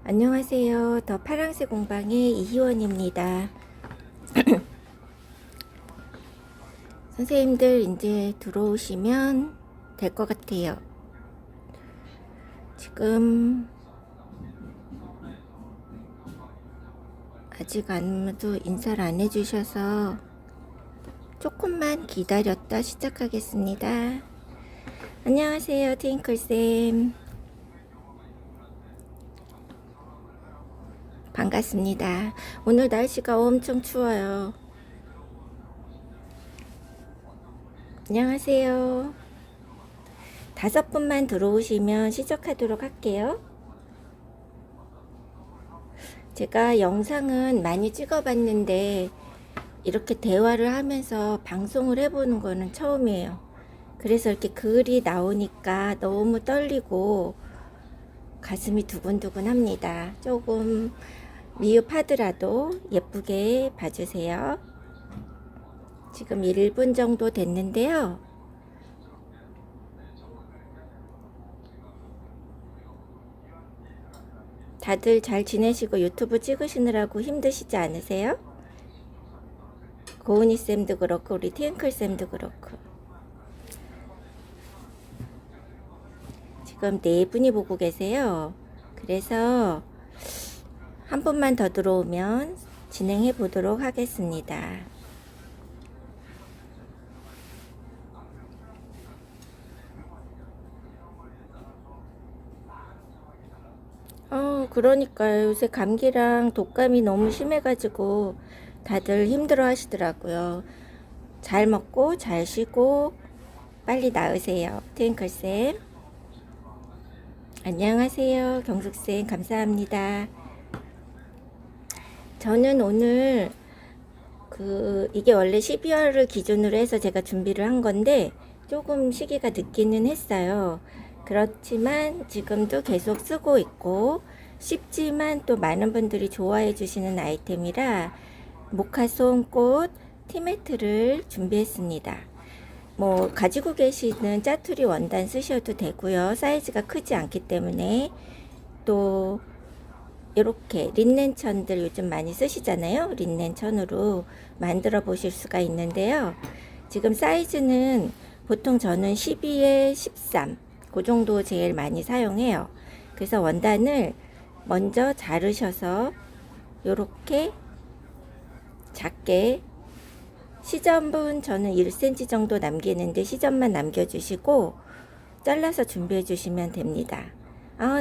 안녕하세요. 더 파랑새 공방의 이희원입니다. 선생님들 이제 들어오시면 될 것 같아요. 지금 아직 아무도 인사를 안 해주셔서 조금만 기다렸다 시작하겠습니다. 안녕하세요, 트윙클쌤. 반갑습니다. 오늘 날씨가 엄청 추워요. 안녕하세요. 5분만 들어오시면 시작하도록 할게요. 제가 영상은 많이 찍어봤는데 이렇게 대화를 하면서 방송을 해보는 거는 처음이에요. 그래서 이렇게 글이 나오니까 너무 떨리고 가슴이 두근두근 합니다. 조금 미흡하더라도 예쁘게 봐주세요. 지금 1분 정도 됐는데요. 다들 잘 지내시고 유튜브 찍으시느라고 힘드시지 않으세요? 고은이 쌤도 그렇고 우리 티앵클 쌤도 그렇고 지금 4분이 보고 계세요. 그래서 한 분만 더 들어오면 진행해 보도록 하겠습니다. 그러니까요. 요새 감기랑 독감이 너무 심해가지고 다들 힘들어 하시더라고요. 잘 먹고 잘 쉬고 빨리 나으세요. 트윙클쌤. 안녕하세요. 경숙쌤 감사합니다. 저는 오늘 이게 원래 12월을 기준으로 해서 제가 준비를 한 건데 조금 시기가 늦기는 했어요. 그렇지만 지금도 계속 쓰고 있고 쉽지만 또 많은 분들이 좋아해 주시는 아이템이라 모카솜 꽃 티매트를 준비했습니다. 뭐 가지고 계시는 짜투리 원단 쓰셔도 되고요. 사이즈가 크지 않기 때문에 또 이렇게 린넨천들 요즘 많이 쓰시잖아요. 린넨천으로 만들어 보실 수가 있는데요. 지금 사이즈는 보통 저는 12에 13 그 정도 제일 많이 사용해요. 그래서 원단을 먼저 자르셔서 이렇게 작게 시접은 저는 1cm 정도 남기는데 시접만 남겨주시고 잘라서 준비해 주시면 됩니다.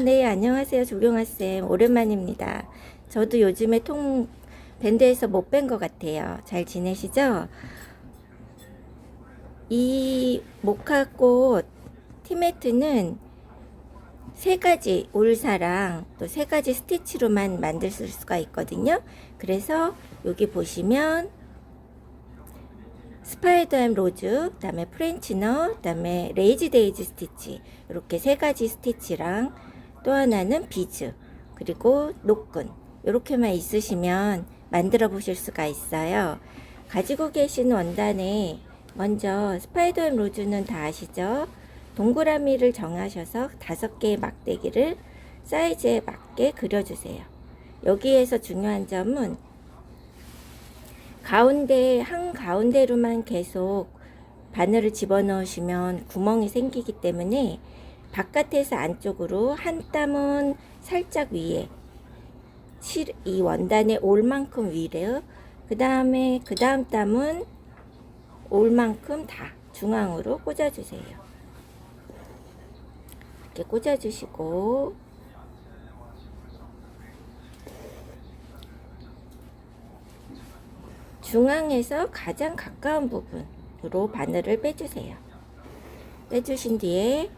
네, 안녕하세요. 조경아쌤. 오랜만입니다. 저도 요즘에 밴드에서 못 뵌 것 같아요. 잘 지내시죠? 이 모카꽃 티매트는 3가지 올사랑 또 3가지 스티치로만 만들 수가 있거든요. 그래서 여기 보시면 스파이더햄 로즈, 그 다음에 프렌치너, 그 다음에 레이지 데이지 스티치 이렇게 3가지 스티치랑 또 하나는 비즈 그리고 노끈 이렇게만 있으시면 만들어 보실 수가 있어요. 가지고 계신 원단에 먼저 스파이더햄 로즈는 다 아시죠? 동그라미를 정하셔서 5개의 막대기를 사이즈에 맞게 그려주세요. 여기에서 중요한 점은 한가운데로만 계속 바늘을 집어넣으시면 구멍이 생기기 때문에 바깥에서 안쪽으로 한 땀은 살짝 위에 이 원단에 올 만큼 위래요. 그 다음 땀은 올 만큼 다 중앙으로 꽂아주세요. 이렇게 꽂아주시고 중앙에서 가장 가까운 부분으로 바늘을 빼주세요. 빼주신 뒤에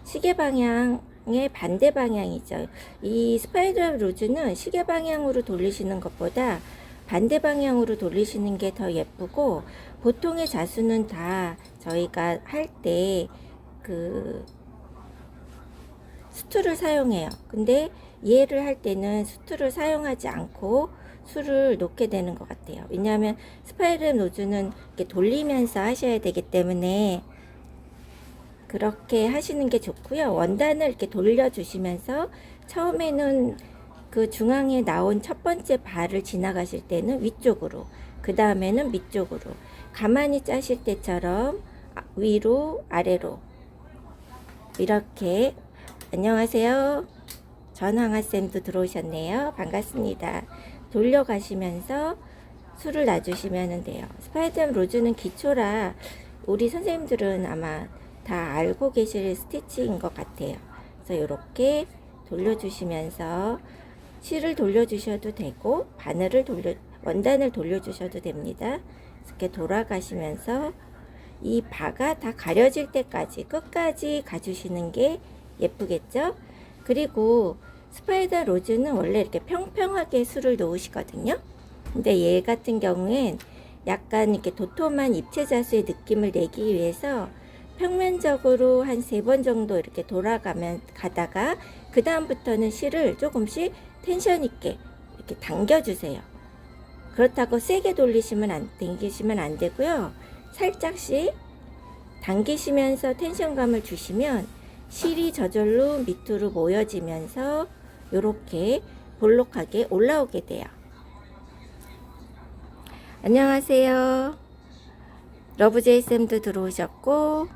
시계 방향의 반대 방향이죠. 이 스파이럴 로즈는 시계 방향으로 돌리시는 것보다 반대 방향으로 돌리시는 게 더 예쁘고 보통의 자수는 다 저희가 할 때 수트를 사용해요. 근데 얘를 할 때는 수트를 사용하지 않고 술을 놓게 되는 것 같아요. 왜냐하면 스파이럴 로즈는 이렇게 돌리면서 하셔야 되기 때문에 그렇게 하시는 게 좋고요. 원단을 이렇게 돌려주시면서 처음에는 그 중앙에 나온 첫 번째 발을 지나가실 때는 위쪽으로, 그 다음에는 밑쪽으로, 가만히 짜실 때처럼 위로 아래로 이렇게. 안녕하세요. 전황아쌤도 들어오셨네요. 반갑습니다. 돌려가시면서 술을 놔주시면 돼요. 스파이더햄 로즈는 기초라 우리 선생님들은 아마 다 알고 계실 스티치인 것 같아요. 그래서 이렇게 돌려주시면서 실을 돌려주셔도 되고 원단을 돌려주셔도 됩니다. 이렇게 돌아가시면서 이 바가 다 가려질 때까지 끝까지 가주시는 게 예쁘겠죠? 그리고 스파이더 로즈는 원래 이렇게 평평하게 술을 놓으시거든요. 근데 얘 같은 경우엔 약간 이렇게 도톰한 입체 자수의 느낌을 내기 위해서 평면적으로 한 3번 정도 이렇게 가다가 그 다음부터는 실을 조금씩 텐션 있게 이렇게 당겨주세요. 그렇다고 세게 당기시면 안 되고요. 살짝씩 당기시면서 텐션감을 주시면 실이 저절로 밑으로 모여지면서 이렇게 볼록하게 올라오게 돼요. 안녕하세요. 러브제이쌤도 들어오셨고,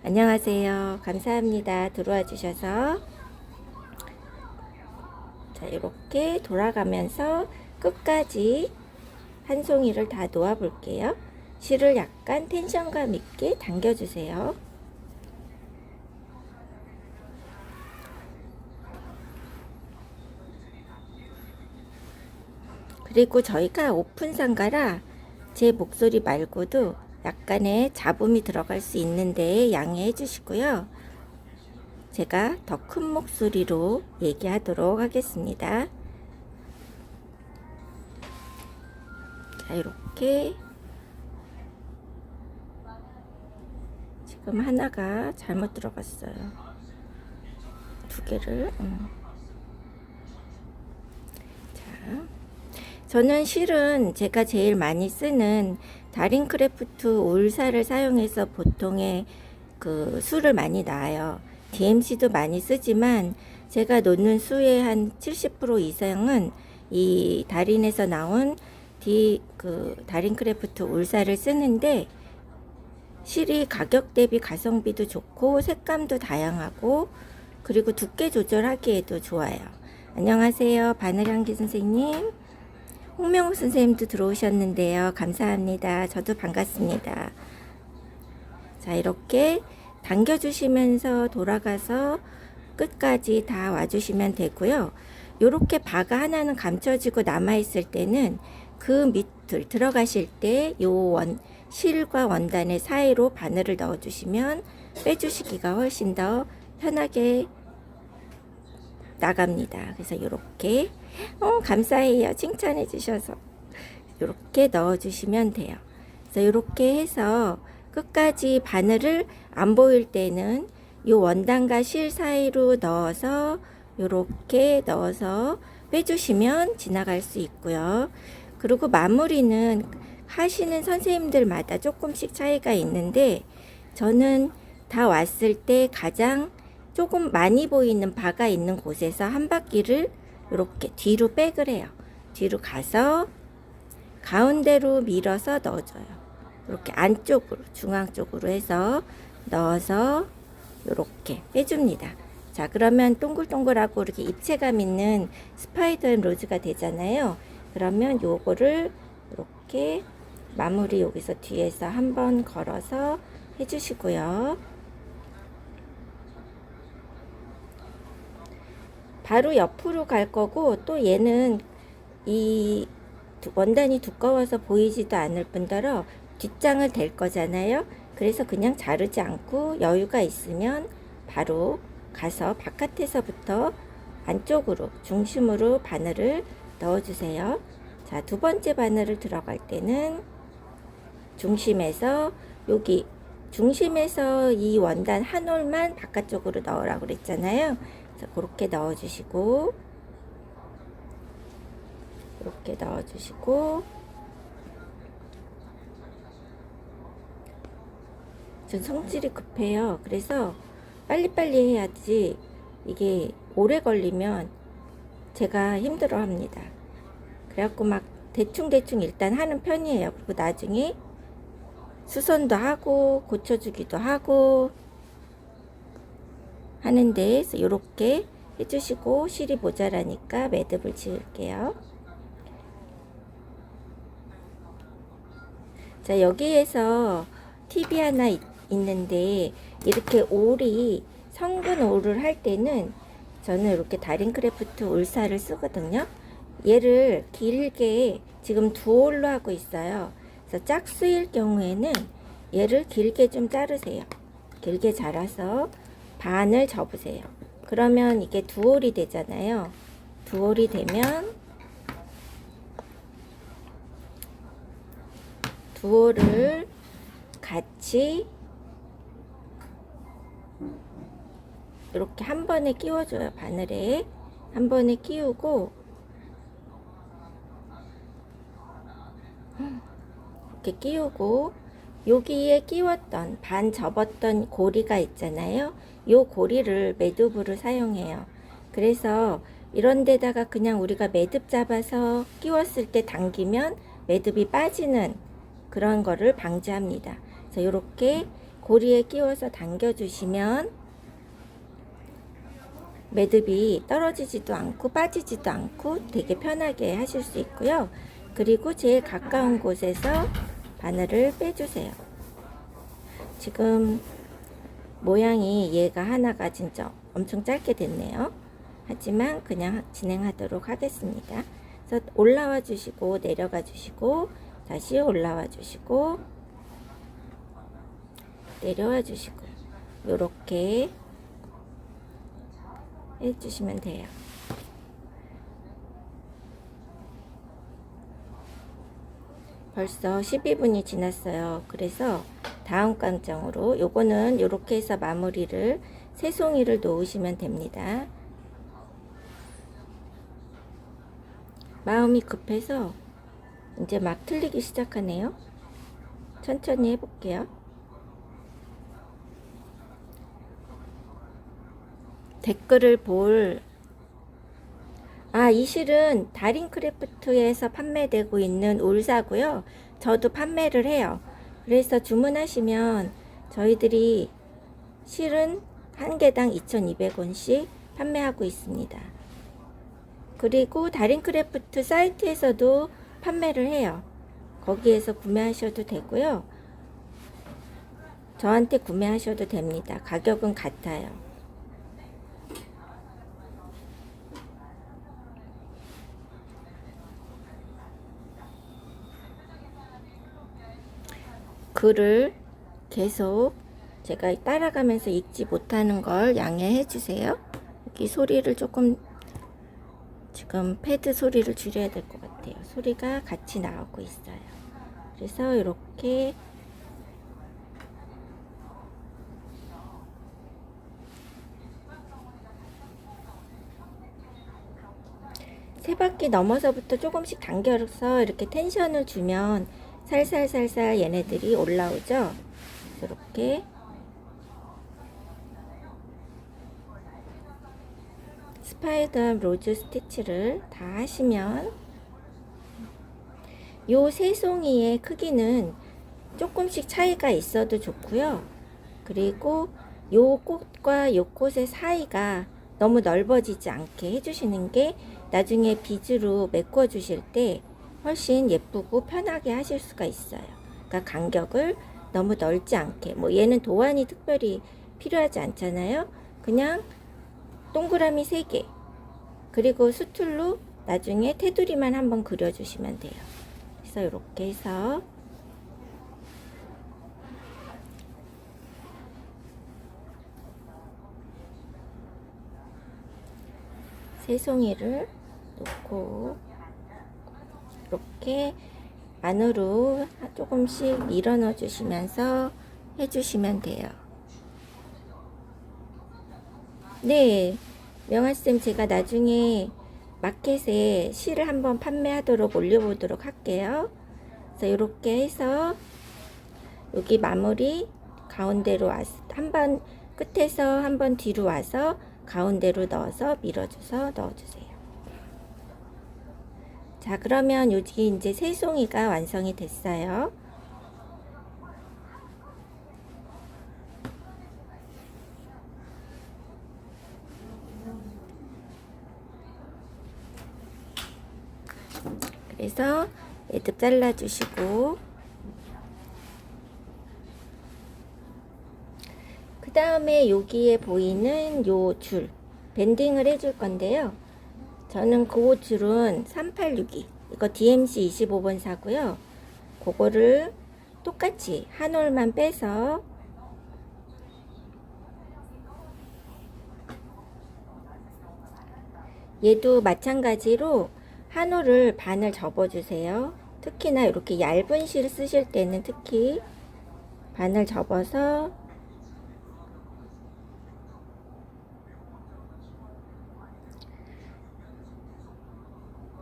안녕하세요. 감사합니다. 들어와 주셔서. 자, 이렇게 돌아가면서 끝까지 한 송이를 다 놓아 볼게요. 실을 약간 텐션감 있게 당겨주세요. 그리고 저희가 오픈상가라 제 목소리 말고도 약간의 잡음이 들어갈 수 있는데 양해해 주시고요. 제가 더 큰 목소리로 얘기하도록 하겠습니다. 자, 이렇게 지금 하나가 잘못 들어갔어요. 2개를. 자, 저는 실은 제가 제일 많이 쓰는 다링크래프트 울사를 사용해서 보통의 그 수를 많이 놔요. DMC도 많이 쓰지만 제가 놓는 수의 한 70% 이상은 이 다린에서 나온 다링크래프트 울사를 쓰는데, 실이 가격 대비 가성비도 좋고 색감도 다양하고 그리고 두께 조절하기에도 좋아요. 안녕하세요. 바늘향기 선생님, 홍명욱 선생님도 들어오셨는데요. 감사합니다. 저도 반갑습니다. 자, 이렇게 당겨주시면서 돌아가서 끝까지 다 와주시면 되고요. 이렇게 바가 하나는 감춰지고 남아있을 때는 그 밑을 들어가실 때 요 실과 원단의 사이로 바늘을 넣어주시면 빼주시기가 훨씬 더 편하게 나갑니다. 그래서 이렇게 감사해요. 칭찬해 주셔서. 이렇게 넣어주시면 돼요. 그래서 이렇게 해서 끝까지 바늘을 안 보일 때는 이 원단과 실 사이로 넣어서 이렇게 넣어서 빼주시면 지나갈 수 있고요. 그리고 마무리는 하시는 선생님들마다 조금씩 차이가 있는데, 저는 다 왔을 때 가장 조금 많이 보이는 바가 있는 곳에서 한 바퀴를 이렇게 뒤로 백을 해요. 뒤로 가서 가운데로 밀어서 넣어줘요. 이렇게 안쪽으로, 중앙 쪽으로 해서 넣어서 이렇게 빼줍니다. 자, 그러면 동글동글하고 이렇게 입체감 있는 스파이더햄 로즈가 되잖아요. 그러면 요거를 이렇게 마무리 여기서 뒤에서 한번 걸어서 해주시고요. 바로 옆으로 갈 거고, 또 얘는 이 원단이 두꺼워서 보이지도 않을 뿐더러 뒷장을 댈 거잖아요. 그래서 그냥 자르지 않고 여유가 있으면 바로 가서 바깥에서부터 안쪽으로 중심으로 바늘을 넣어주세요. 자, 2번째 바늘을 들어갈 때는 중심에서 중심에서 이 원단 한 올만 바깥쪽으로 넣으라고 그랬잖아요. 그래서 그렇게 넣어주시고, 이렇게 넣어주시고, 전 성질이 급해요. 그래서 빨리빨리 해야지 이게 오래 걸리면 제가 힘들어 합니다. 그래갖고 막 대충대충 일단 하는 편이에요. 그리고 나중에 수선도 하고 고쳐주기도 하고 하는데, 이렇게 해주시고, 실이 모자라니까 매듭을 지을게요. 자, 여기에서 팁이 하나 있는데, 이렇게 올이 성근 올을 할 때는 저는 이렇게 다링크래프트 울사를 쓰거든요. 얘를 길게 지금 두 올로 하고 있어요. 그래서 짝수일 경우에는 얘를 길게 좀 자르세요. 길게 자라서 반을 접으세요. 그러면 이게 두 올이 되잖아요. 두 올이 되면 두 올을 같이 이렇게 한 번에 끼워줘요. 바늘에 한 번에 끼우고 이렇게 끼우고, 여기에 끼웠던 반 접었던 고리가 있잖아요. 요 고리를 매듭으로 사용해요. 그래서 이런 데다가 그냥 우리가 매듭 잡아서 끼웠을 때 당기면 매듭이 빠지는 그런 거를 방지합니다. 그래서 이렇게 고리에 끼워서 당겨주시면 매듭이 떨어지지도 않고 빠지지도 않고 되게 편하게 하실 수 있고요. 그리고 제일 가까운 곳에서 바늘을 빼주세요. 지금 모양이 얘가 하나가 진짜 엄청 짧게 됐네요. 하지만 그냥 진행하도록 하겠습니다. 그래서 올라와 주시고 내려가 주시고 다시 올라와 주시고 내려와 주시고 요렇게 해주시면 돼요. 벌써 12분이 지났어요. 그래서 다음 강정으로 요거는 요렇게 해서 마무리를 새송이를 놓으시면 됩니다. 마음이 급해서 이제 막 틀리기 시작하네요. 천천히 해볼게요. 댓글을 이 실은 다링크래프트에서 판매되고 있는 울사고요. 저도 판매를 해요. 그래서 주문하시면 저희들이 실은 한 개당 2,200원씩 판매하고 있습니다. 그리고 다링크래프트 사이트에서도 판매를 해요. 거기에서 구매하셔도 되고요. 저한테 구매하셔도 됩니다. 가격은 같아요. 글을 계속 제가 따라가면서 읽지 못하는 걸 양해해 주세요. 여기 소리를 조금, 지금 패드 소리를 줄여야 될 것 같아요. 소리가 같이 나오고 있어요. 그래서 이렇게 세 바퀴 넘어서부터 조금씩 당겨서 이렇게 텐션을 주면 살살살살 얘네들이 올라오죠. 이렇게 스파이더 로즈 스티치를 다 하시면 요 새송이의 크기는 조금씩 차이가 있어도 좋고요. 그리고 요 꽃과 요 꽃의 사이가 너무 넓어지지 않게 해주시는 게 나중에 비즈로 메꿔 주실 때 훨씬 예쁘고 편하게 하실 수가 있어요. 그러니까 간격을 너무 넓지 않게, 뭐 얘는 도안이 특별히 필요하지 않잖아요. 그냥 동그라미 3개, 그리고 수툴로 나중에 테두리만 한번 그려주시면 돼요. 그래서 이렇게 해서 새송이를 놓고 이렇게 안으로 조금씩 밀어 넣어 주시면서 해주시면 돼요. 네, 명아쌤, 제가 나중에 마켓에 실을 한번 판매하도록 올려보도록 할게요. 그래서 이렇게 해서 여기 마무리 가운데로 와서 한번 끝에서 한번 뒤로 와서 가운데로 넣어서 밀어줘서 넣어주세요. 자, 그러면 여기 이제 세 송이가 완성이 됐어요. 그래서 매듭 잘라주시고, 그 다음에 여기에 보이는 요 줄 밴딩을 해줄 건데요. 저는 그 줄은 3862, 이거 DMC 25번 사고요. 그거를 똑같이 한 올만 빼서 얘도 마찬가지로 한 올을 반을 접어주세요. 특히나 이렇게 얇은 실 쓰실 때는 특히 반을 접어서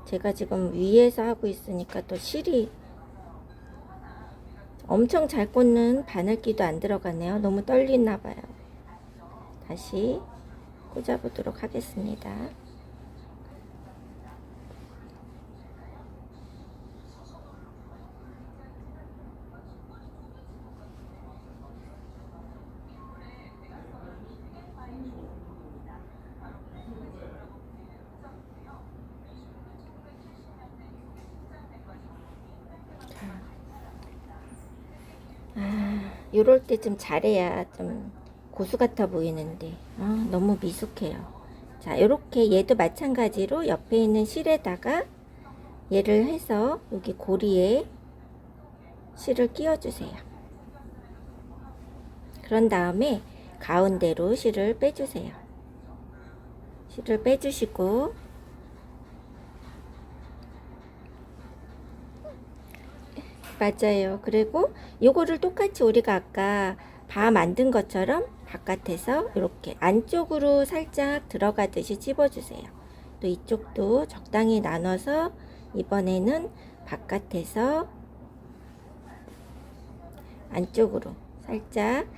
제가 지금 위에서 하고 있으니까 또 실이 엄청 잘 꽂는 바늘기도 안 들어가네요. 너무 떨리나 봐요. 다시 꽂아보도록 하겠습니다. 요럴 때 좀 잘해야 좀 고수 같아 보이는데 너무 미숙해요. 자, 요렇게 얘도 마찬가지로 옆에 있는 실에다가 얘를 해서 여기 고리에 실을 끼워 주세요. 그런 다음에 가운데로 실을 빼주세요. 실을 빼주시고, 맞아요. 그리고 요거를 똑같이 우리가 아까 바 만든 것처럼 바깥에서 이렇게 안쪽으로 살짝 들어가듯이 찝어주세요. 또 이쪽도 적당히 나눠서 이번에는 바깥에서 안쪽으로 살짝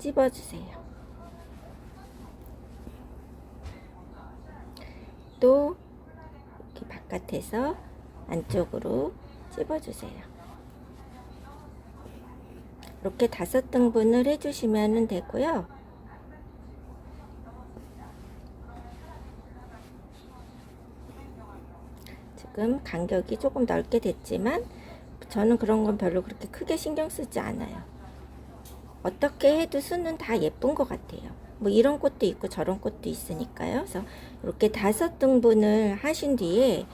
찝어주세요. 또 이렇게 바깥에서 안쪽으로 찝어주세요. 이렇게 5등분을 해주시면 되고요. 지금 간격이 조금 넓게 됐지만 저는 그런 건 별로 그렇게 크게 신경 쓰지 않아요. 어떻게 해도 수는 다 예쁜 것 같아요. 뭐 이런 꽃도 있고 저런 꽃도 있으니까요. 그래서 이렇게 5등분을 하신 뒤에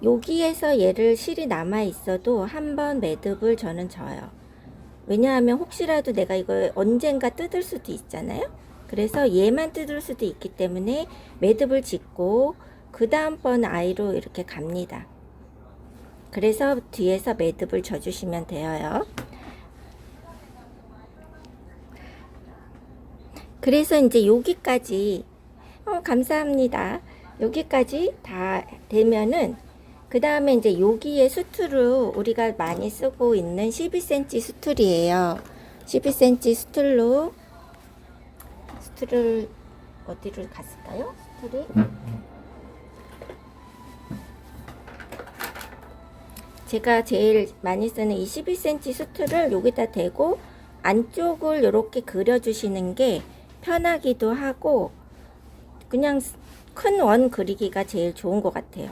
여기에서 얘를 실이 남아 있어도 한번 매듭을 저는 져요. 왜냐하면 혹시라도 내가 이걸 언젠가 뜯을 수도 있잖아요. 그래서 얘만 뜯을 수도 있기 때문에 매듭을 짓고 그 다음번 아이로 이렇게 갑니다. 그래서 뒤에서 매듭을 져주시면 돼요. 그래서 이제 여기까지 감사합니다. 여기까지 다 되면은 그 다음에 이제 여기에 수틀로 우리가 많이 쓰고 있는 12cm 수틀이에요. 12cm 수틀로 수틀을 어디로 갔을까요? 수틀이 제가 제일 많이 쓰는 이 12cm 수틀을 여기다 대고 안쪽을 이렇게 그려주시는 게 편하기도 하고 그냥 큰 원 그리기가 제일 좋은 것 같아요.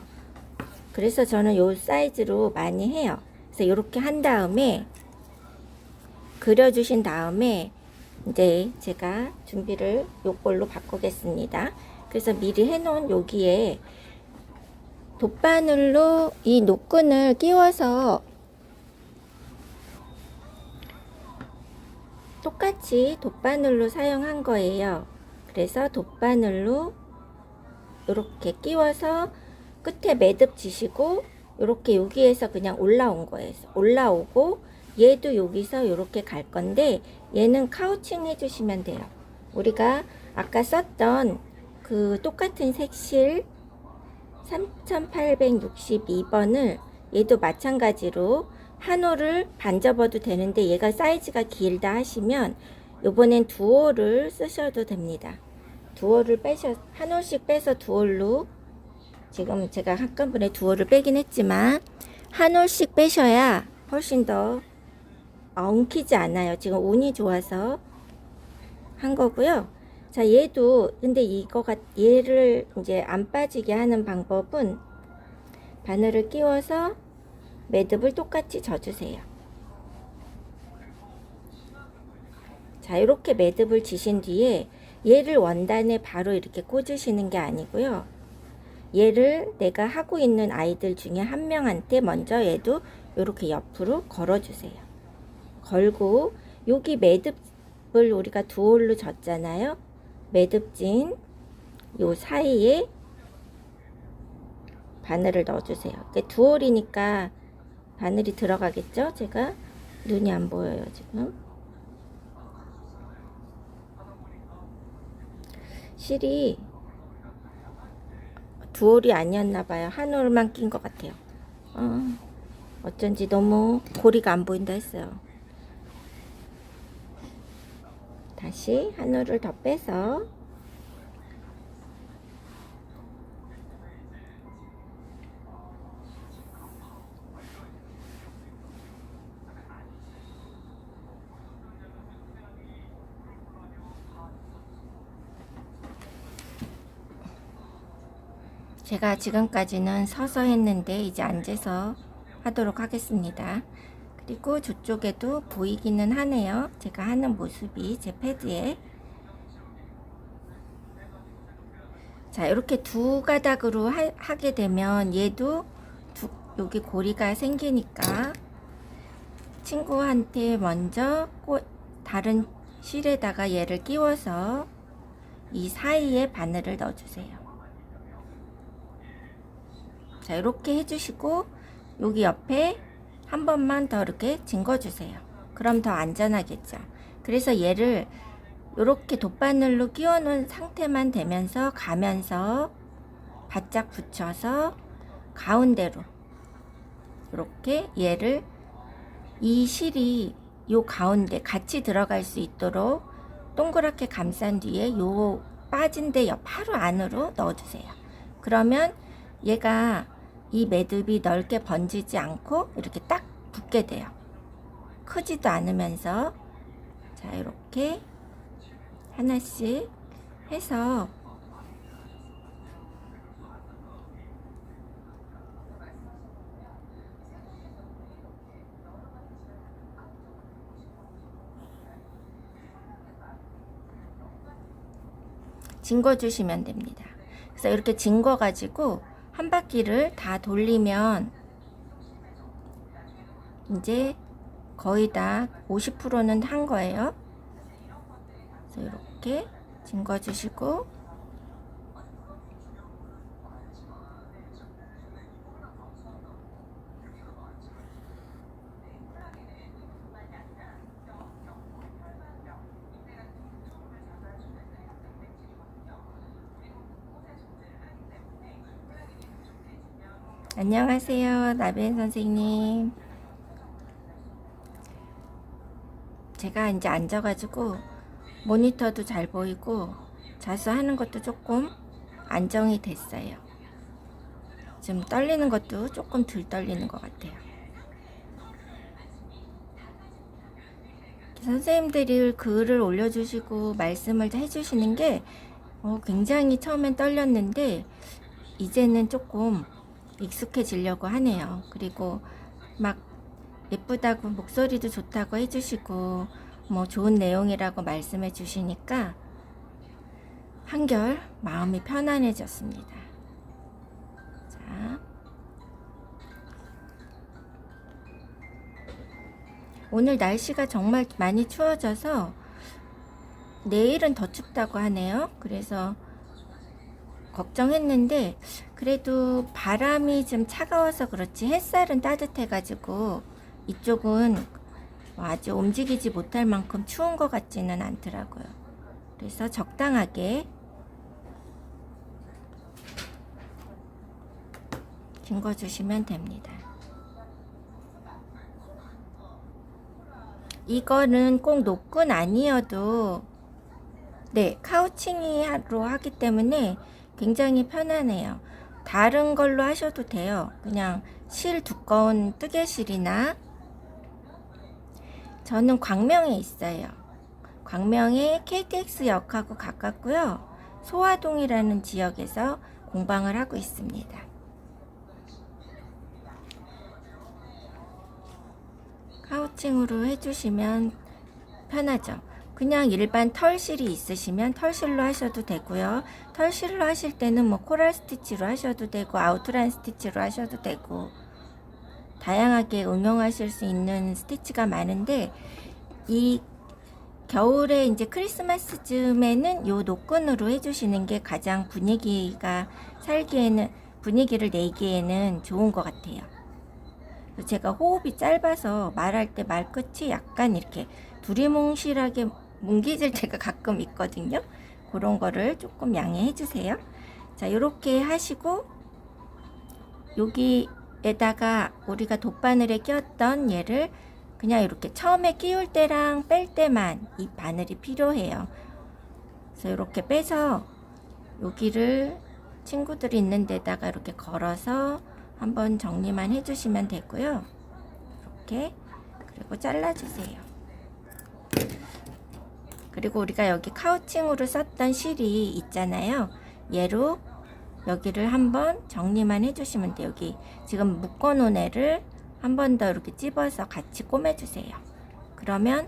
그래서 저는 요 사이즈로 많이 해요. 그래서 이렇게 한 다음에 그려주신 다음에 이제 제가 준비를 요걸로 바꾸겠습니다. 그래서 미리 해놓은 여기에 돗바늘로 이 노끈을 끼워서 똑같이 돗바늘로 사용한 거예요. 그래서 돗바늘로 이렇게 끼워서 끝에 매듭 지시고 이렇게 여기에서 그냥 올라온 거예요. 올라오고 얘도 여기서 이렇게 갈 건데 얘는 카우칭 해주시면 돼요. 우리가 아까 썼던 그 똑같은 색실 3862번을 얘도 마찬가지로 한 홀을 반 접어도 되는데 얘가 사이즈가 길다 하시면 요번엔 2홀을 쓰셔도 됩니다. 2홀을 한 홀씩 빼서 2홀로 지금 제가 한꺼번에 두 올을 빼긴 했지만 한 올씩 빼셔야 훨씬 더 엉키지 않아요. 지금 운이 좋아서 한 거고요. 자, 얘도 근데 얘를 이제 안 빠지게 하는 방법은 바늘을 끼워서 매듭을 똑같이 져주세요. 자, 이렇게 매듭을 지신 뒤에 얘를 원단에 바로 이렇게 꽂으시는 게 아니고요. 얘를 내가 하고 있는 아이들 중에 한 명한테 먼저 얘도 이렇게 옆으로 걸어주세요. 걸고 여기 매듭을 우리가 두 올로 졌잖아요. 매듭진 요 사이에 바늘을 넣어주세요. 두 올이니까 바늘이 들어가겠죠? 제가 눈이 안 보여요 지금. 실이 두 올이 아니었나봐요. 한 올만 낀 것 같아요. 어쩐지 너무 고리가 안 보인다 했어요. 다시 한 올을 더 빼서 제가 지금까지는 서서 했는데 이제 앉아서 하도록 하겠습니다. 그리고 저쪽에도 보이기는 하네요. 제가 하는 모습이 제 패드에. 자, 이렇게 두 가닥으로 하게 되면 얘도 여기 고리가 생기니까 친구한테 먼저 다른 실에다가 얘를 끼워서 이 사이에 바늘을 넣어주세요. 자, 이렇게 해주시고 여기 옆에 한 번만 더 이렇게 징궈주세요. 그럼 더 안전하겠죠. 그래서 얘를 이렇게 돗바늘로 끼워 놓은 상태만 되면서 가면서 바짝 붙여서 가운데로 이렇게 얘를 이 실이 요 가운데 같이 들어갈 수 있도록 동그랗게 감싼 뒤에 요 빠진 데 바로 안으로 넣어주세요. 그러면 얘가 이 매듭이 넓게 번지지 않고 이렇게 딱 붙게 돼요. 크지도 않으면서. 자, 이렇게 하나씩 해서 징궈 주시면 됩니다. 그래서 이렇게 징궈 가지고 한 바퀴를 다 돌리면 이제 거의 다 50%는 한 거예요. 그래서 이렇게 징궈 주시고 안녕하세요, 나벤 선생님. 제가 이제 앉아가지고 모니터도 잘 보이고 자수하는 것도 조금 안정이 됐어요. 지금 떨리는 것도 조금 덜 떨리는 것 같아요. 선생님들이 글을 올려주시고 말씀을 해주시는 게 굉장히 처음엔 떨렸는데 이제는 조금 익숙해지려고 하네요. 그리고 막 예쁘다고 목소리도 좋다고 해주시고 뭐 좋은 내용이라고 말씀해 주시니까 한결 마음이 편안해졌습니다. 자, 오늘 날씨가 정말 많이 추워져서 내일은 더 춥다고 하네요. 그래서 걱정했는데 그래도 바람이 좀 차가워서 그렇지 햇살은 따뜻해 가지고 이쪽은 아주 움직이지 못할 만큼 추운 것 같지는 않더라고요. 그래서 적당하게 헹궈 주시면 됩니다. 이거는 꼭 노끈 아니어도 카우칭으로 하기 때문에 굉장히 편하네요. 다른 걸로 하셔도 돼요. 그냥 실 두꺼운 뜨개실이나, 저는 광명에 있어요. 광명에 KTX 역하고 가깝고요. 소화동이라는 지역에서 공방을 하고 있습니다. 카우칭으로 해주시면 편하죠. 그냥 일반 털실이 있으시면 털실로 하셔도 되고요. 털실로 하실 때는 뭐 코랄 스티치로 하셔도 되고 아우트라인 스티치로 하셔도 되고 다양하게 응용하실 수 있는 스티치가 많은데, 이 겨울에 이제 크리스마스쯤에는 요 노끈으로 해주시는 게 가장 분위기가 살기에는, 분위기를 내기에는 좋은 것 같아요. 제가 호흡이 짧아서 말할 때 말끝이 약간 이렇게 두리뭉실하게 뭉개질 때가 가끔 있거든요. 그런 거를 조금 양해해 주세요. 자, 이렇게 하시고 여기에다가 우리가 돗바늘에 끼웠던 얘를 그냥 이렇게 처음에 끼울 때랑 뺄 때만 이 바늘이 필요해요. 그래서 이렇게 빼서 여기를 친구들이 있는 데다가 이렇게 걸어서 한번 정리만 해주시면 되고요. 이렇게, 그리고 잘라주세요. 그리고 우리가 여기 카우칭으로 썼던 실이 있잖아요. 얘로 여기를 한번 정리만 해주시면 돼요. 여기 지금 묶어놓은 애를 한 번 더 이렇게 찝어서 같이 꼬매주세요. 그러면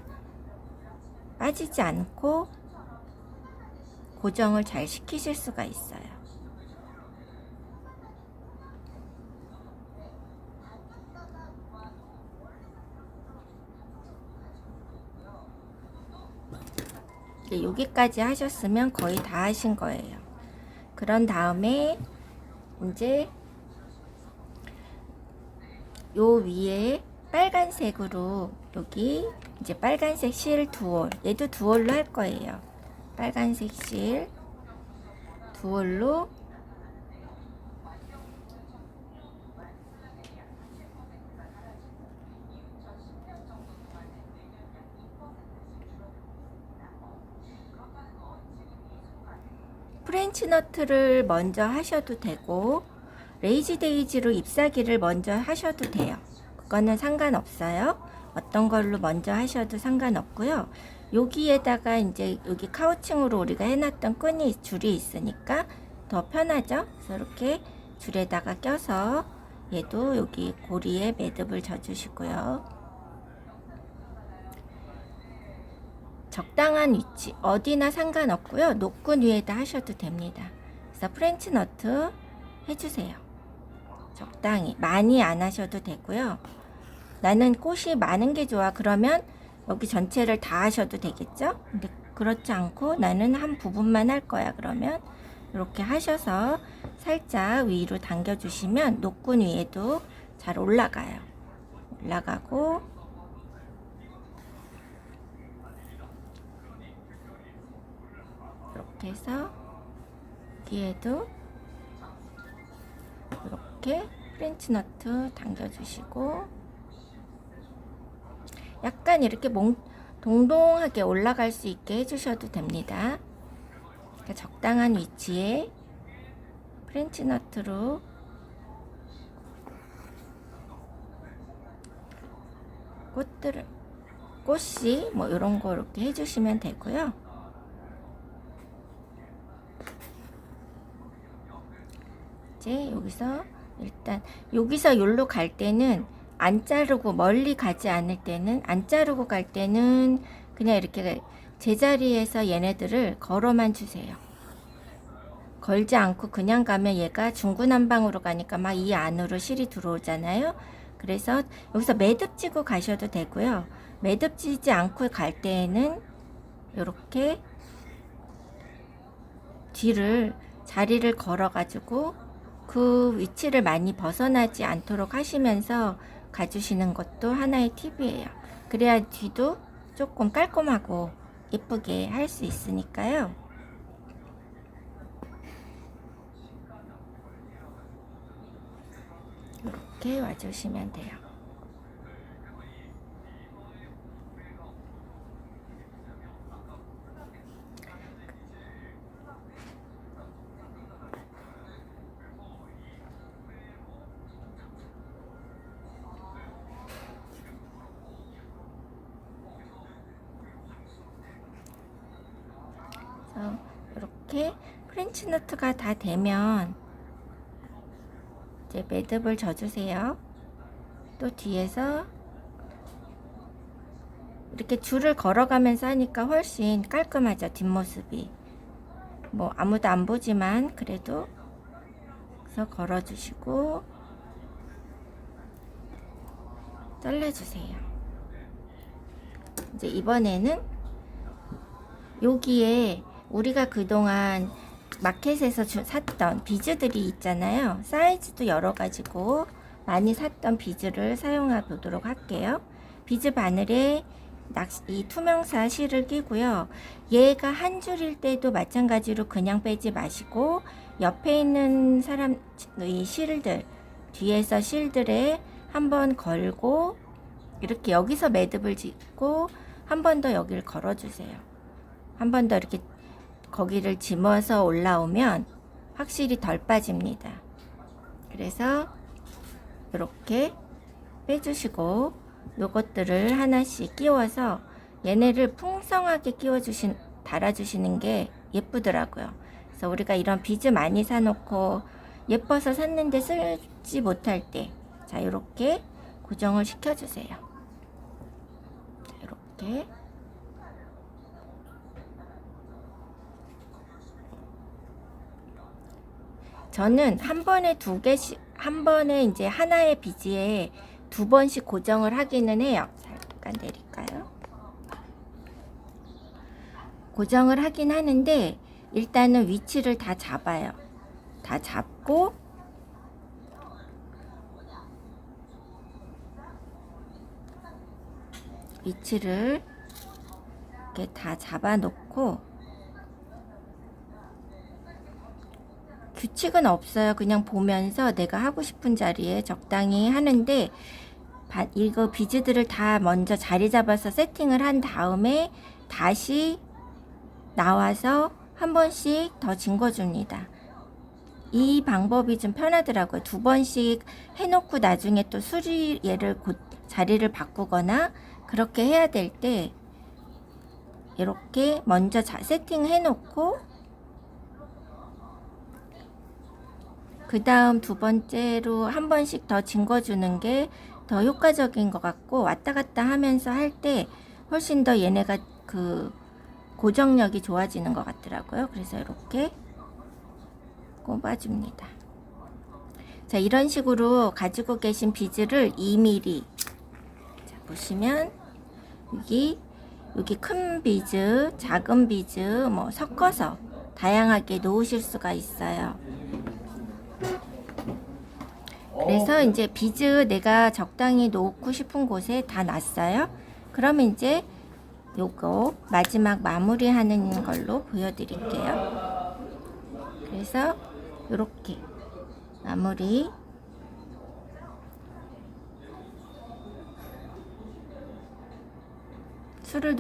빠지지 않고 고정을 잘 시키실 수가 있어요. 여기까지 하셨으면 거의 다 하신 거예요. 그런 다음에 이제 요 위에 빨간색으로 여기 이제 빨간색 실 두올, 얘도 두올로 할 거예요. 빨간색 실 두올로 프렌치 너트를 먼저 하셔도 되고 레이지 데이지로 잎사귀를 먼저 하셔도 돼요. 그거는 상관없어요. 어떤 걸로 먼저 하셔도 상관없고요. 여기에다가 이제 여기 카우칭으로 우리가 해놨던 줄이 있으니까 더 편하죠. 그래서 이렇게 줄에다가 껴서 얘도 여기 고리에 매듭을 져주시고요. 적당한 위치, 어디나 상관없고요. 노끈 위에다 하셔도 됩니다. 그래서 프렌치 너트 해주세요. 적당히, 많이 안 하셔도 되고요. 나는 꽃이 많은 게 좋아. 그러면 여기 전체를 다 하셔도 되겠죠? 근데 그렇지 않고 나는 한 부분만 할 거야. 그러면 이렇게 하셔서 살짝 위로 당겨주시면 노끈 위에도 잘 올라가요. 올라가고, 이렇게 해서 뒤에도 이렇게 프렌치 너트 당겨주시고, 약간 이렇게 동동하게 올라갈 수 있게 해주셔도 됩니다. 그러니까 적당한 위치에 프렌치 너트로 꽃이 뭐 이런 거 이렇게 해주시면 되고요. 이제 여기서 여기로 갈 때는 안 자르고, 멀리 가지 않을 때는 안 자르고 갈 때는 그냥 이렇게 제자리에서 얘네들을 걸어만 주세요. 걸지 않고 그냥 가면 얘가 중구난방으로 가니까 막 이 안으로 실이 들어오잖아요. 그래서 여기서 매듭 지고 가셔도 되고요. 매듭 지지 않고 갈 때에는 이렇게 뒤를 자리를 걸어 가지고 그 위치를 많이 벗어나지 않도록 하시면서 가주시는 것도 하나의 팁이에요. 그래야 뒤도 조금 깔끔하고 예쁘게 할 수 있으니까요. 이렇게 와주시면 돼요. 이렇게 프렌치 너트가 다 되면 이제 매듭을 져주세요. 또 뒤에서 이렇게 줄을 걸어가면서 하니까 훨씬 깔끔하죠, 뒷모습이. 뭐 아무도 안 보지만 그래도 그래서 걸어주시고 잘라주세요. 이제 이번에는 여기에 우리가 그동안 마켓에서 샀던 비즈들이 있잖아요. 사이즈도 여러 가지고 많이 샀던 비즈를 사용해 보도록 할게요. 비즈 바늘에 이 투명사 실을 끼고요. 얘가 한 줄일 때도 마찬가지로 그냥 빼지 마시고 옆에 있는 사람 이 실들 뒤에서 실들에 한번 걸고 이렇게 여기서 매듭을 짓고 한 번 더 여기를 걸어주세요. 한 번 더 이렇게 거기를 짐어서 올라오면 확실히 덜 빠집니다. 그래서 이렇게 빼주시고 요것들을 하나씩 끼워서 얘네를 풍성하게 달아주시는 게 예쁘더라고요. 그래서 우리가 이런 비즈 많이 사놓고 예뻐서 샀는데 쓰지 못할 때, 자, 이렇게 고정을 시켜주세요. 이렇게. 저는 한 번에 한 번에 이제 하나의 비즈에 2번씩 고정을 하기는 해요. 잠깐 내릴까요? 고정을 하긴 하는데 일단은 위치를 다 잡아요. 다 잡고 위치를 이렇게 다 잡아 놓고 규칙은 없어요. 그냥 보면서 내가 하고 싶은 자리에 적당히 하는데 이거 비즈들을 다 먼저 자리 잡아서 세팅을 한 다음에 다시 나와서 한 번씩 더 헹궈줍니다. 이 방법이 좀 편하더라고요. 2번씩 해놓고 나중에 또 얘를 자리를 바꾸거나 그렇게 해야 될 때 이렇게 먼저 세팅해 놓고 그 다음 2번째로 한 번씩 더 헹궈주는 게 더 효과적인 것 같고 왔다 갔다 하면서 할 때 훨씬 더 얘네가 그 고정력이 좋아지는 것 같더라고요. 그래서 이렇게 꼽아줍니다. 자, 이런 식으로 가지고 계신 비즈를 2mm 자, 보시면 여기 큰 비즈, 작은 비즈 뭐 섞어서 다양하게 놓으실 수가 있어요. 그래서 이제 비즈 내가 적당히 놓고 싶은 곳에 다 놨어요. 그러면 이제 요거 마지막 마무리하는 걸로 보여드릴게요. 그래서 이렇게 마무리 술을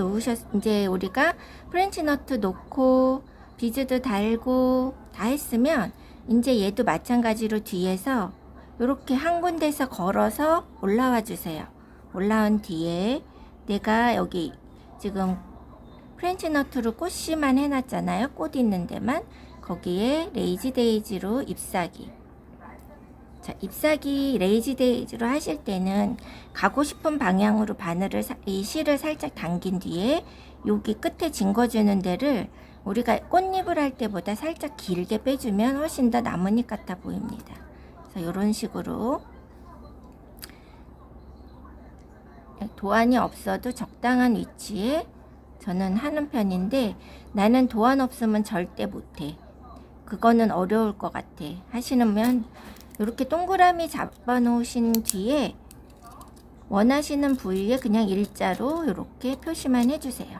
이제 우리가 프렌치 너트 놓고 비즈도 달고 다 했으면 이제 얘도 마찬가지로 뒤에서 이렇게 한 군데서 걸어서 올라와 주세요. 올라온 뒤에 내가 여기 지금 프렌치 너트로 꽃씨만 해놨잖아요. 꽃 있는 데만. 거기에 레이지 데이지로 잎사귀. 자, 잎사귀 레이지 데이지로 하실 때는 가고 싶은 방향으로 이 실을 살짝 당긴 뒤에 여기 끝에 헹궈주는 데를 우리가 꽃잎을 할 때보다 살짝 길게 빼주면 훨씬 더 나뭇잎 같아 보입니다. 그래서 이런 식으로 도안이 없어도 적당한 위치에 저는 하는 편인데 나는 도안 없으면 절대 못해. 그거는 어려울 것 같아. 하시면 이렇게 동그라미 잡아 놓으신 뒤에 원하시는 부위에 그냥 일자로 이렇게 표시만 해주세요.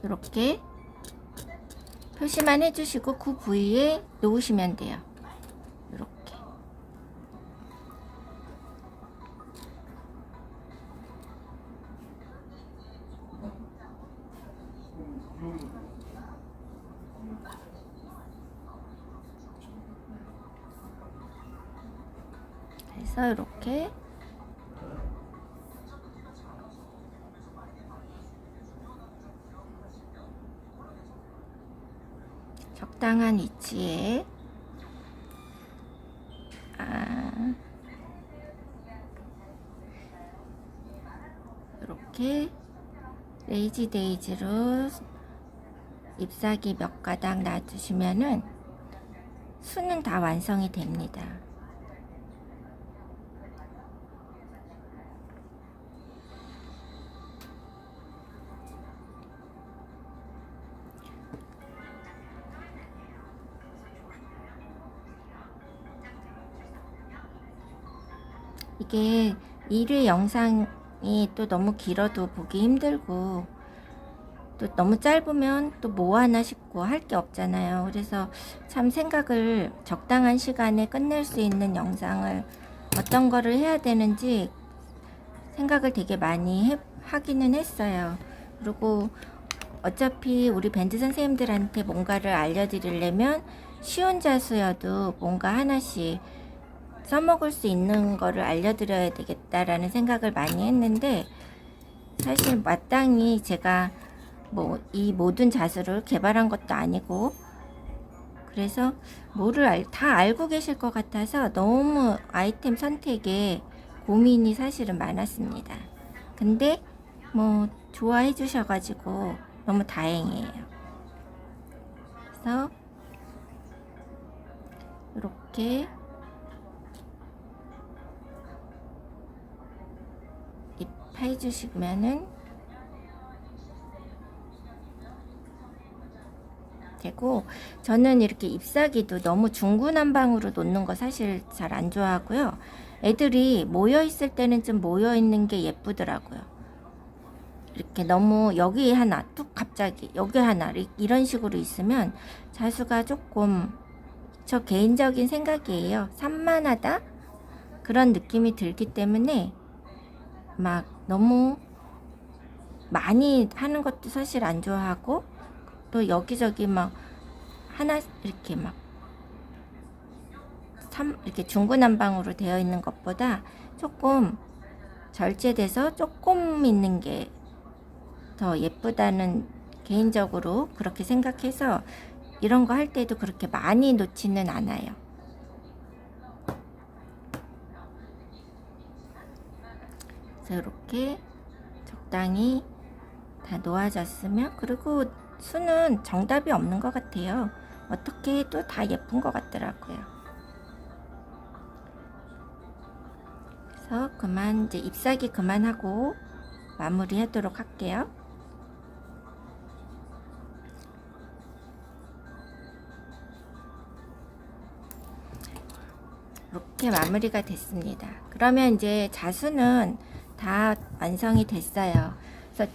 이렇게 표시만 해주시고 그 부위에 놓으시면 돼요. 이렇게. 그래서 이렇게 적당한 위치에 이렇게 레이지 데이지로 잎사귀 몇 가닥 놔주시면은 수는 다 완성이 됩니다. 이게 1회 영상이 또 너무 길어도 보기 힘들고 또 너무 짧으면 또 뭐 하나 싶고 할 게 없잖아요. 그래서 참 생각을 적당한 시간에 끝낼 수 있는 영상을 어떤 거를 해야 되는지 생각을 되게 많이 하기는 했어요. 그리고 어차피 우리 밴드 선생님들한테 뭔가를 알려드리려면 쉬운 자수여도 뭔가 하나씩 써먹을 수 있는 거를 알려드려야 되겠다라는 생각을 많이 했는데, 사실 마땅히 제가 뭐 이 모든 자수를 개발한 것도 아니고, 그래서 뭐를 다 알고 계실 것 같아서 너무 아이템 선택에 고민이 사실은 많았습니다. 근데 뭐 좋아해 주셔가지고 너무 다행이에요. 그래서 이렇게 해주시면은 되고, 저는 이렇게 잎사귀도 너무 중구난방으로 놓는 거 사실 잘 안 좋아하고요. 애들이 모여 있을 때는 좀 모여 있는 게 예쁘더라고요. 이렇게 너무 여기 하나 뚝 갑자기 여기 하나 이런 식으로 있으면 자수가 조금, 저 개인적인 생각이에요, 산만하다 그런 느낌이 들기 때문에 막 너무 많이 하는 것도 사실 안 좋아하고, 또 여기저기 막 하나 이렇게 막 이렇게 중구난방으로 되어 있는 것보다 조금 절제돼서 조금 있는 게 더 예쁘다는, 개인적으로 그렇게 생각해서 이런 거 할 때도 그렇게 많이 놓지는 않아요. 그래서 이렇게 적당히 다 놓아졌으면, 그리고 수는 정답이 없는 것 같아요. 어떻게 해도 다 예쁜 것 같더라고요. 그래서 그만, 이제 잎사귀 그만하고 마무리 하도록 할게요. 이렇게 마무리가 됐습니다. 그러면 이제 자수는 다 완성이 됐어요. 그래서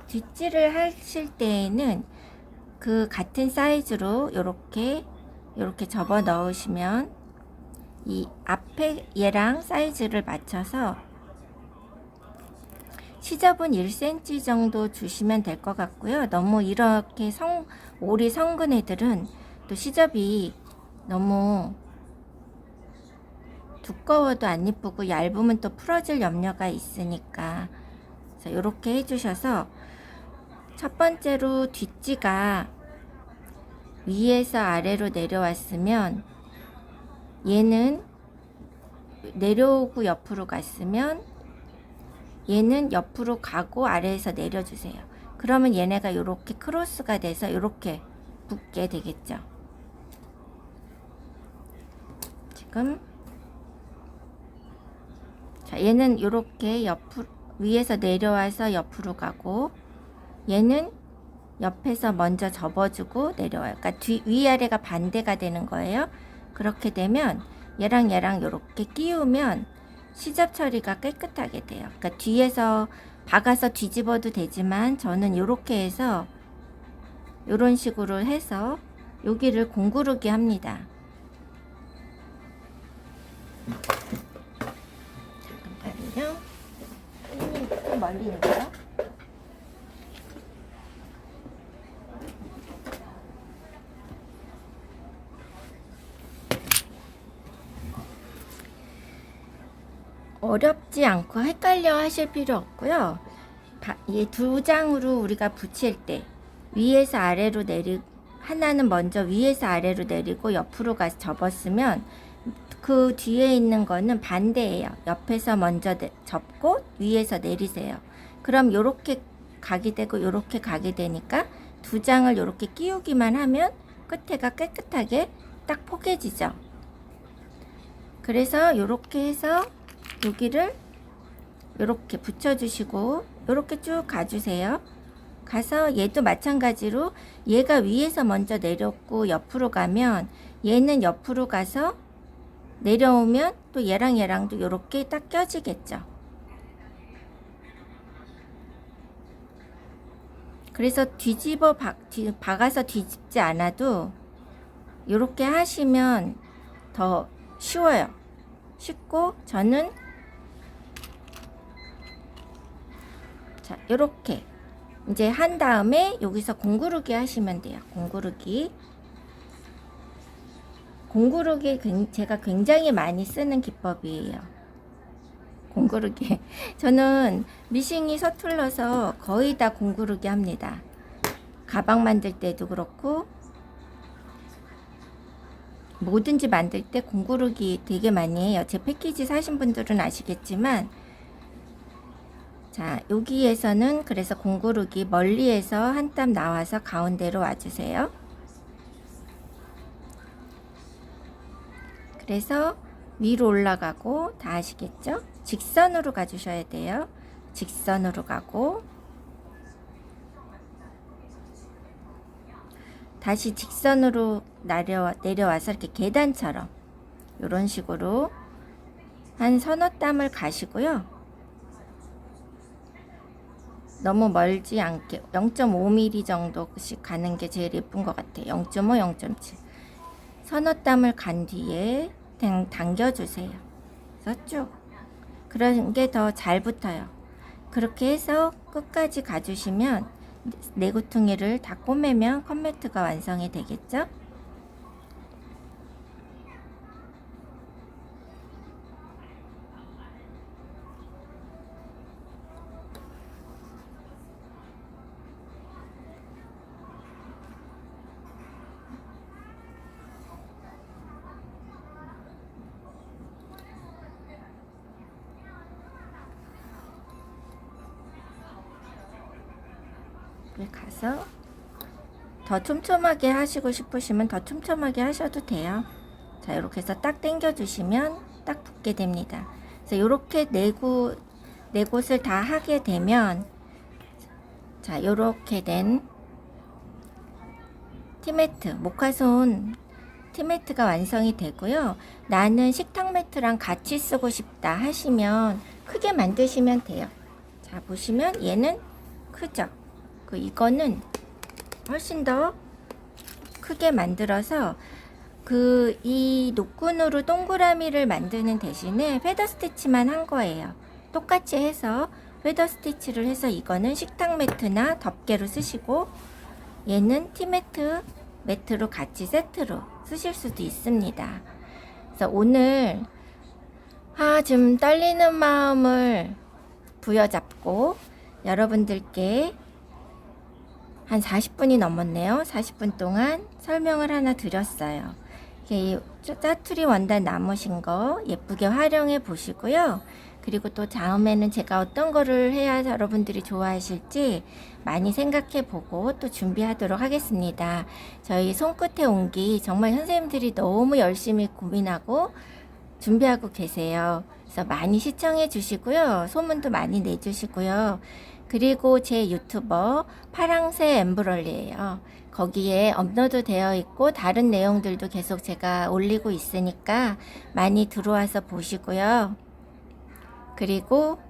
뒷질을 하실 때에는 그 같은 사이즈로 이렇게 접어 넣으시면 이 앞에 얘랑 사이즈를 맞춰서 시접은 1cm 정도 주시면 될 것 같고요. 너무 이렇게 오리 성근 애들은 또 시접이 너무 두꺼워도 안 이쁘고 얇으면 또 풀어질 염려가 있으니까, 그래서 이렇게 해주셔서, 첫 번째로 뒷지가 위에서 아래로 내려왔으면 얘는 내려오고 옆으로 갔으면 얘는 옆으로 가고 아래에서 내려주세요. 그러면 얘네가 이렇게 크로스가 돼서 이렇게 붙게 되겠죠. 지금 자, 얘는 이렇게 옆으로, 위에서 내려와서 옆으로 가고, 얘는 옆에서 먼저 접어주고 내려와요. 그러니까 위아래가 반대가 되는 거예요. 그렇게 되면 얘랑 이렇게 끼우면 시접 처리가 깨끗하게 돼요. 그러니까 뒤에서 박아서 뒤집어도 되지만, 저는 이렇게 해서 이런 식으로 해서 여기를 공구르기 합니다. 잠깐만요. 좀 멀리 있네요. 어렵지 않고 헷갈려 하실 필요 없고요. 이 두 장으로 우리가 붙일 때 위에서 아래로 하나는 먼저 위에서 아래로 내리고 옆으로 가서 접었으면 그 뒤에 있는 거는 반대예요. 옆에서 먼저 접고 위에서 내리세요. 그럼 요렇게 가게 되고 요렇게 가게 되니까 두 장을 요렇게 끼우기만 하면 끝에가 깨끗하게 딱 포개지죠. 그래서 요렇게 해서 여기를 요렇게 붙여주시고 요렇게 쭉 가주세요. 가서 얘도 마찬가지로 얘가 위에서 먼저 내렸고 옆으로 가면 얘는 옆으로 가서 내려오면 또 얘랑도 요렇게 딱 껴지겠죠. 그래서 박아서 뒤집지 않아도 요렇게 하시면 더 쉬워요. 쉽고 저는 자 요렇게 이제 한 다음에 여기서 공구르기 하시면 돼요. 공구르기 제가 굉장히 많이 쓰는 기법이에요. 공구르기 저는 미싱이 서툴러서 거의 다 공구르기 합니다. 가방 만들 때도 그렇고 뭐든지 만들 때 공구르기 되게 많이 해요. 제 패키지 사신 분들은 아시겠지만 자 여기에서는 그래서 공구르기 멀리에서 한 땀 나와서 가운데로 와주세요. 그래서 위로 올라가고 다 아시겠죠? 직선으로 가주셔야 돼요. 직선으로 가고 다시 직선으로 내려와서 이렇게 계단처럼 이런 식으로 한 서너 땀을 가시고요. 너무 멀지 않게 0.5mm 정도씩 가는 게 제일 예쁜 것 같아요. 0.5, 0.7 서너 땀을 간 뒤에 당겨주세요. 그래서 쭉 그런 게 더 잘 붙어요. 그렇게 해서 끝까지 가주시면 내구퉁이를 다 꼬매면 컴매트가 완성이 되겠죠? 가서 더 촘촘하게 하시고 싶으시면 더 촘촘하게 하셔도 돼요. 자 이렇게 해서 딱 당겨 주시면 딱 붙게 됩니다. 그래서 이렇게 네 곳을 다 하게 되면 자 이렇게 된 티매트 모카손 티매트가 완성이 되고요. 나는 식탁 매트랑 같이 쓰고 싶다 하시면 크게 만드시면 돼요. 자 보시면 얘는 크죠? 이거는 훨씬 더 크게 만들어서 이 노끈으로 동그라미를 만드는 대신에 페더 스티치만 한 거예요. 똑같이 해서 페더 스티치를 해서 이거는 식탁 매트나 덮개로 쓰시고 얘는 매트로 같이 세트로 쓰실 수도 있습니다. 그래서 오늘 좀 떨리는 마음을 부여잡고 여러분들께 한 40분이 넘었네요. 40분 동안 설명을 하나 드렸어요. 짜투리 원단 남으신 거 예쁘게 활용해 보시고요. 그리고 또 다음에는 제가 어떤 거를 해야 여러분들이 좋아하실지 많이 생각해 보고 또 준비하도록 하겠습니다. 저희 손끝에 온기 정말 선생님들이 너무 열심히 고민하고 준비하고 계세요. 그래서 많이 시청해 주시고요. 소문도 많이 내주시고요. 그리고 제 유튜버 파랑새 엠브럴리예요. 거기에 업로드 되어 있고 다른 내용들도 계속 제가 올리고 있으니까 많이 들어와서 보시고요. 그리고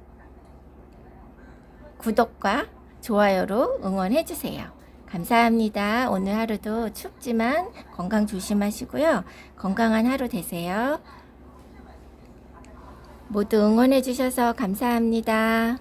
구독과 좋아요로 응원해 주세요. 감사합니다. 오늘 하루도 춥지만 건강 조심하시고요. 건강한 하루 되세요. 모두 응원해 주셔서 감사합니다.